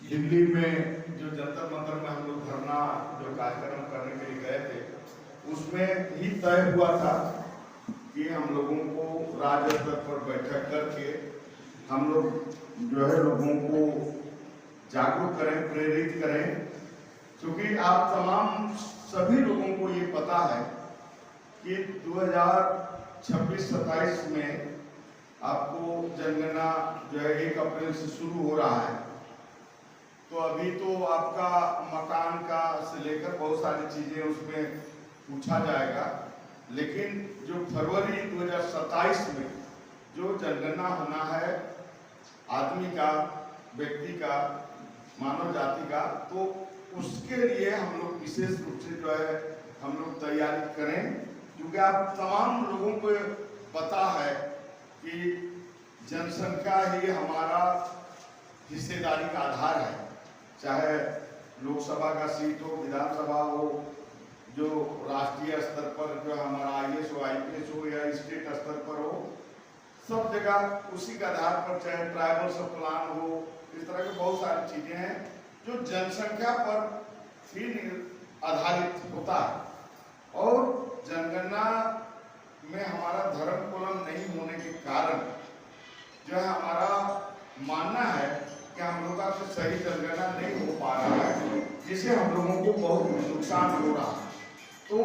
दिल्ली में जो जंतर मंतर में हम लोग धरना जो कार्यक्रम करने के लिए गए थे, उसमें ही तय हुआ था कि हम लोगों को राज्य स्तर पर बैठक करके हम लोग जो है लोगों को जागरूक करें, प्रेरित करें, क्योंकि आप तमाम सभी लोगों को ये पता है कि 2026-27 में आपको जनगणना जो है 1 अप्रैल से शुरू हो रहा है। तो अभी तो आपका मकान का से लेकर बहुत सारी चीजें उसमें पूछा जाएगा, लेकिन जो फरवरी 2027 में जो जनगणना होना है आदमी का, व्यक्ति का, मानव जाति का, तो उसके लिए हम लोग विशेष रूप से जो है हम लोग तैयारी करें, क्योंकि आप तमाम लोगों को पता है कि जनसंख्या ही हमारा हिस्सेदारी का आधार है। चाहे लोकसभा का सीट हो, विधानसभा हो, जो राष्ट्रीय स्तर पर जो हमारा IAS हो, IPS हो या स्टेट स्तर पर हो, सब जगह उसी के आधार पर, चाहे ट्राइबल सब प्लान हो, इस तरह की बहुत सारी चीजें हैं जो जनसंख्या पर ही आधारित होता है। और जनगणना में हमारा धर्म कोलम नहीं होने के कारण जो है हमारा मानना है कि हम लोगों का सही जनगणना नहीं हो पा रहा है, जिससे हम लोगों को बहुत नुकसान हो रहा है। तो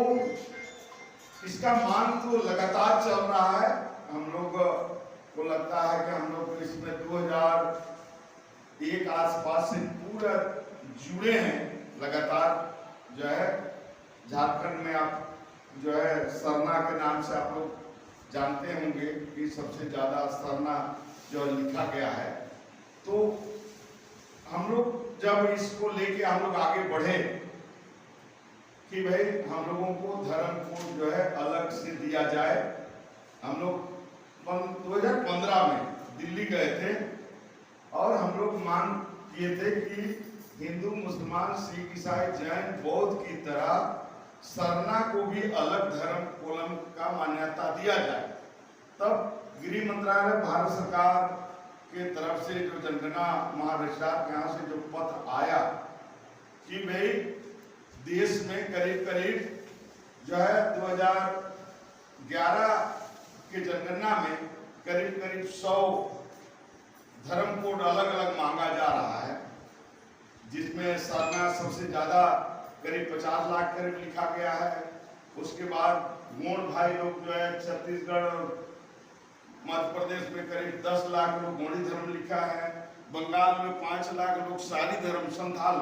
इसका मांग तो लगातार चल रहा है। हम लोग को लगता है कि हम लोग इसमें 2001 आसपास से पूरा जुड़े हैं लगातार। जो है झारखंड में आप जो है सरना के नाम से आप लोग जानते होंगे कि सबसे ज्यादा सरना जो लिखा गया है। तो हम लोग जब इसको लेके हम लोग आगे बढ़े कि भाई हम लोगों को धर्म को जो है अलग से दिया जाए, हम लोग 2015 में दिल्ली गए थे और हम लोग मांग किए थे कि हिंदू, मुसलमान, सिख, ईसाई, जैन, बौद्ध की तरह सरना को भी अलग धर्म कोलम का मान्यता दिया जाए। तब गृह मंत्रालय, भारत सरकार के तरफ से जो जनगणना महारजिस्ट्रार के यहाँ से जो पत्र आया कि भाई देश में करीब करीब जो है 2011 के जनगणना में करीब करीब 100 धर्म कोड अलग अलग मांगा जा रहा है, जिसमें सरना सबसे ज्यादा करीब 50 लाख करीब लिखा गया है। उसके बाद गोंड भाई लोग जो है छत्तीसगढ़ और मध्य प्रदेश में करीब 10 लाख लोग गोंडी धर्म लिखा है। बंगाल में 5 लाख लोग सारी धर्म, संथाल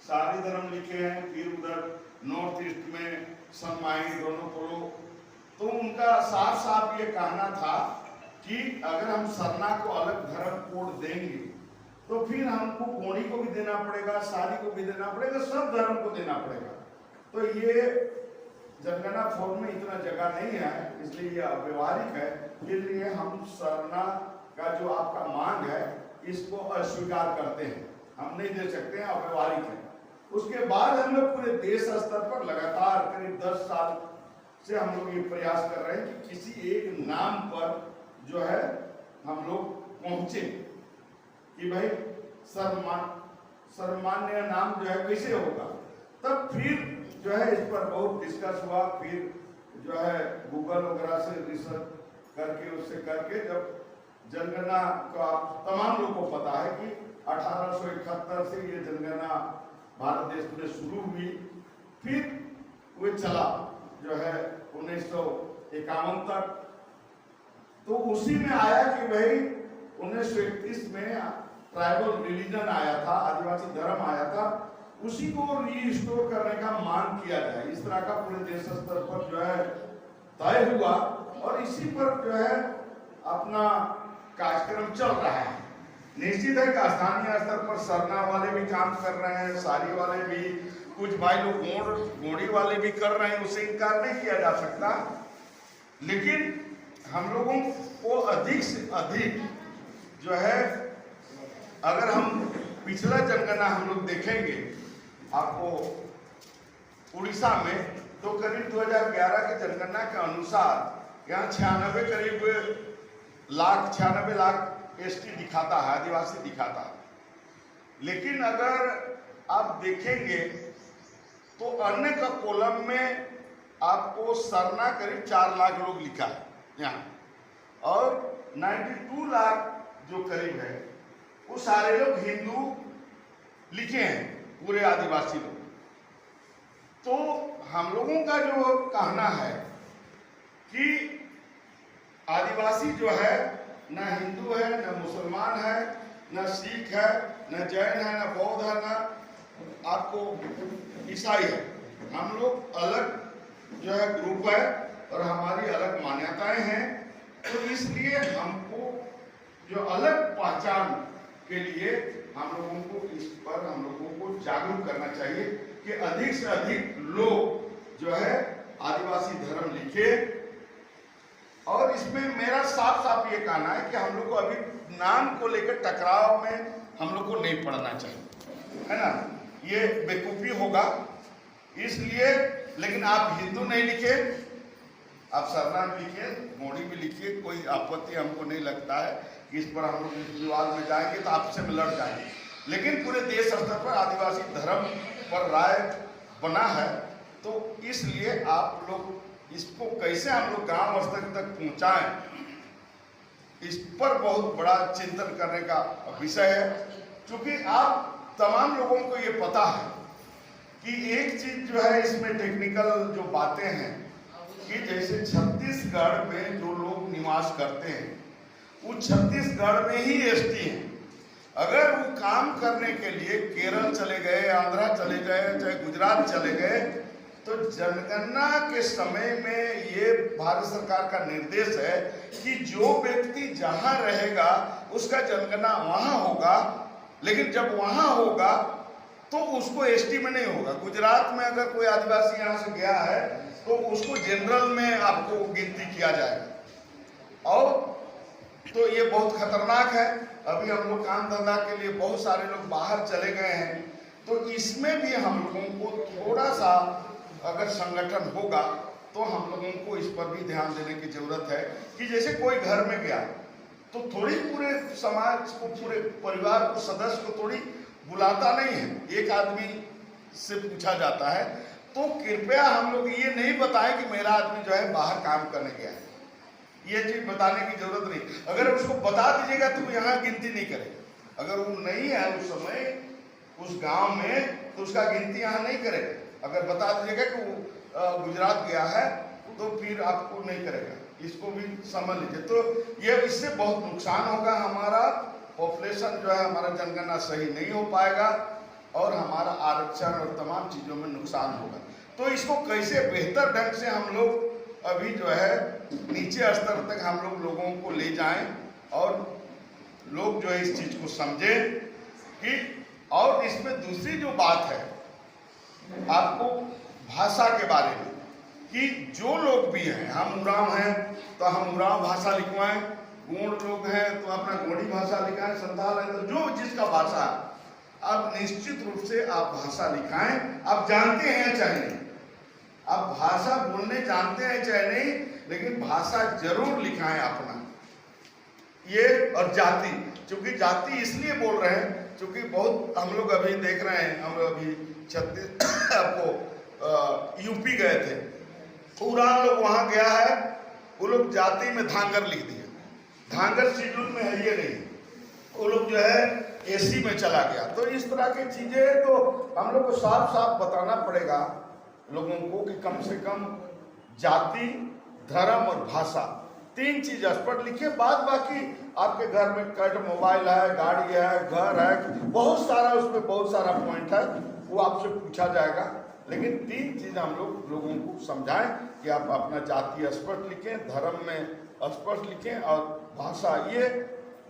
सारी धर्म लिखे हैं। फिर उधर नॉर्थ ईस्ट में सनमाई, दोनों पोलो। तो उनका साफ साफ ये कहना था कि अगर हम सरना को अलग धर्म कोड देंगे तो फिर हमको गोंडी को भी देना पड़ेगा, सारी को भी देना पड़ेगा, सब धर्म को देना पड़ेगा। तो ये जनगणना फॉर्म में इतना जगह नहीं है, इसलिए ये अव्यवहारिक है। इसलिए हम सरना का जो आपका मांग है इसको अस्वीकार करते हैं, हम नहीं दे सकते हैं, अव्यवहारिक है। उसके बाद हम लोग पूरे देश स्तर पर लगातार करीब 10 साल से हम लोग ये प्रयास कर रहे हैं कि किसी एक नाम पर जो है हम लोग पहुंचे कि भाई सर्वमान्य नाम जो है कैसे होगा। तब फिर जो है इस पर बहुत डिस्कस हुआ। फिर जो है गूगल वगैरह से रिसर्च करके उससे करके जब जनगणना को आप तमाम लोगों को पता है कि 1871 से ये जनगणना भारत देश में शुरू हुई, फिर वो चला जो है 1951 तक। तो उसी में आया कि भाई 1931 में ट्राइबल रिलीजन आया था, आदिवासी धर्म आया था, उसी को रीस्टोर करने का मांग किया जाए। इस तरह का पूरे देश स्तर पर जो है तय हुआ और इसी पर जो है अपना कार्यक्रम चल रहा है। निश्चित है कि स्थानीय स्तर पर सरना वाले भी काम कर रहे हैं, सारी वाले भी, कुछ भाई लोग गोंडी वाले भी कर रहे हैं, उससे इनकार नहीं किया जा सकता। लेकिन हम लोगों को अधिक से अधिक जो है, अगर हम पिछला जनगणना हम लोग देखेंगे आपको उड़ीसा में, तो करीब 2011 के जनगणना के अनुसार यहाँ 96 लाख ST दिखाता है, आदिवासी दिखाता है। लेकिन अगर आप देखेंगे तो अन्य का कॉलम में आपको सरना करीब 4 लाख लोग लिखा है यहाँ, और 92 लाख जो करीब है वो सारे लोग हिंदू लिखे हैं, पूरे आदिवासी लोग। तो हम लोगों का जो कहना है कि आदिवासी जो है ना हिंदू है, ना मुसलमान है, ना सिख है, ना जैन है, ना बौद्ध है, ना आपको ईसाई है। हम लोग अलग जो है ग्रुप है और हमारी अलग मान्यताएं हैं। तो इसलिए हमको जो अलग पहचान के लिए हम लोगों को इस पर हम लोगों को जागरूक करना चाहिए कि अधिक से अधिक लोग जो है आदिवासी धर्म लिखे। और इसमें मेरा साफ साफ ये कहना है कि हम लोग को अभी नाम को लेकर टकराव में हम लोग को नहीं पड़ना चाहिए, है ना, ये बेवकूफी होगा। इसलिए लेकिन आप हिंदू नहीं लिखे, आप सरना भी लिखिए, मोड़ी भी लिखिए, कोई आपत्ति हमको नहीं लगता है कि इस पर हम लोग विवाद में जाएंगे तो आपसे में लड़ जाएंगे। लेकिन पूरे देश स्तर पर आदिवासी धर्म पर राय बना है, तो इसलिए आप लोग इसको कैसे हम लोग गांव स्तर तक पहुंचाएं, इस पर बहुत बड़ा चिंतन करने का विषय है। क्योंकि आप तमाम लोगों को ये पता है कि एक चीज जो है इसमें टेक्निकल जो बातें हैं कि जैसे छत्तीसगढ़ में जो लोग निवास करते हैं वो छत्तीसगढ़ में ही एसटी हैं। अगर वो काम करने के लिए केरल चले गए, आंध्रा चले गए, चाहे गुजरात चले गए, तो जनगणना के समय में ये भारत सरकार का निर्देश है कि जो व्यक्ति जहां रहेगा उसका जनगणना वहां होगा। लेकिन जब वहां होगा तो उसको एसटी में नहीं होगा। गुजरात में अगर कोई आदिवासी यहाँ से गया है तो उसको जनरल में आपको गिनती किया जाएगा। और तो ये बहुत खतरनाक है। अभी हम लोग काम धंधा के लिए बहुत सारे लोग बाहर चले गए हैं, तो इसमें भी हम लोगों को थोड़ा सा अगर संगठन होगा तो हम लोगों को इस पर भी ध्यान देने की जरूरत है कि जैसे कोई घर में गया तो थोड़ी पूरे समाज को, पूरे परिवार को, सदस्य को थोड़ी बुलाता नहीं है, एक आदमी से पूछा जाता है। तो कृपया हम लोग ये नहीं बताएं कि मेरा आदमी जो है बाहर काम करने गया है, ये चीज बताने की जरूरत नहीं। अगर उसको बता दीजिएगा तो वो यहाँ गिनती नहीं करेगा। अगर वो नहीं है उस समय उस गांव में तो उसका गिनती यहाँ नहीं करेगा। अगर बता दीजिएगा कि वो गुजरात गया है तो फिर आपको नहीं करेगा। इसको भी समझ लीजिए। तो ये इससे बहुत नुकसान होगा, हमारा पॉपुलेशन जो है, हमारा जनगणना सही नहीं हो पाएगा और हमारा आरक्षण और तमाम चीज़ों में नुकसान होगा। तो इसको कैसे बेहतर ढंग से हम लोग अभी जो है नीचे स्तर तक हम लोग लोगों को ले जाएं और लोग जो है इस चीज़ को समझें कि। और इसमें दूसरी जो बात है आपको भाषा के बारे में कि जो लोग भी हैं, हम उरांव हैं तो हम उरांव भाषा लिखवाएं, गोंड लोग हैं तो अपना गोंडी भाषा लिखाएं, संथाल है तो जो जिसका भाषा, अब निश्चित रूप से आप भाषा लिखाएं। आप जानते हैं चाहे नहीं, आप भाषा बोलने जानते हैं चाहे नहीं, लेकिन भाषा जरूर लिखाएं अपना। ये और जाति, क्योंकि जाति इसलिए बोल रहे हैं क्योंकि बहुत हम लोग अभी देख रहे हैं, हम अभी छत्तीस आपको यूपी गए थे, उरांव लोग वहां गया है, वो लोग जाति में धांगर लिख दिया। धांगर शेड्यूल में है ये नहीं, वो लोग जो है एसी में चला गया। तो इस तरह की चीजें तो हम लोग को साफ साफ बताना पड़ेगा लोगों को कि कम से कम जाति, धर्म और भाषा, 3 चीज स्पष्ट लिखिए। बाद बाकी आपके घर में कट मोबाइल है, गाड़ी है, घर है, बहुत सारा उसमें बहुत सारा पॉइंट है, वो आपसे पूछा जाएगा। लेकिन 3 चीज हम लोग लोगों को समझाएं कि आप अपना जाति स्पष्ट लिखें, धर्म में स्पष्ट लिखें और भाषा। ये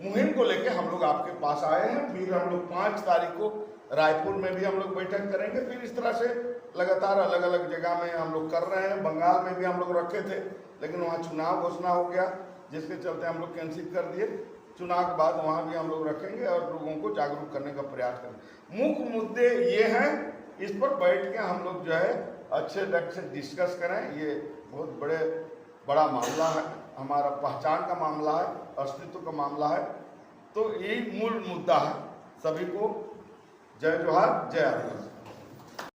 मुहिम को लेके हम लोग आपके पास आए हैं। फिर हम लोग 5 तारीख को रायपुर में भी हम लोग बैठक करेंगे। फिर इस तरह से लगातार अलग अलग जगह में हम लोग कर रहे हैं। बंगाल में भी हम लोग रखे थे, लेकिन वहाँ चुनाव घोषणा हो गया, जिसके चलते हम लोग कैंसिल कर दिए। चुनाव के बाद वहाँ भी हम लोग रखेंगे और लोगों को जागरूक करने का प्रयास करेंगे। मुख्य मुद्दे ये हैं, इस पर बैठ के हम लोग जो है अच्छे ढंग से डिस्कस करें। ये बहुत बड़ा मामला है, हमारा पहचान का मामला है, अस्तित्व का मामला है। तो यही मूल मुद्दा है, सभी को जय जोहार, जय आदिवासी।